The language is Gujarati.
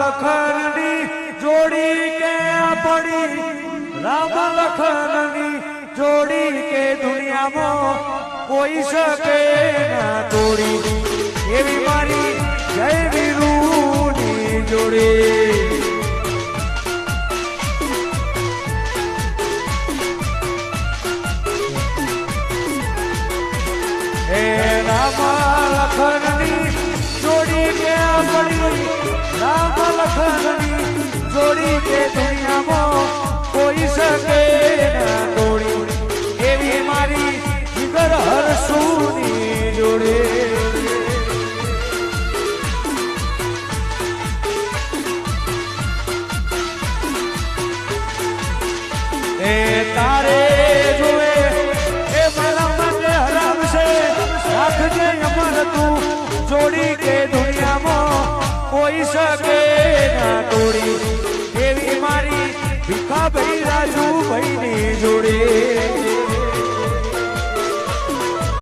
લખનની જોડી કે પડી રામ લખનની જોડી કે દુનિયામાં કોઈ શકે ના તોડી એવી મારી જય વીરુની જોડી એ રામ લખનની જોડી કે પડી રામ લખનની જોડી કે દુનિયામાં કોઈ શકે ના તોડી એવી મારી જીગર હરસુની જોડી એ તારે જોવે એ મારા માટે હરામ છે રાખજે અમર તું જોડી કે દુનિયામાં કોઈ શકે ના તોડી એવી મારી ભીખાભાઈ રાજુભાઈની જોડી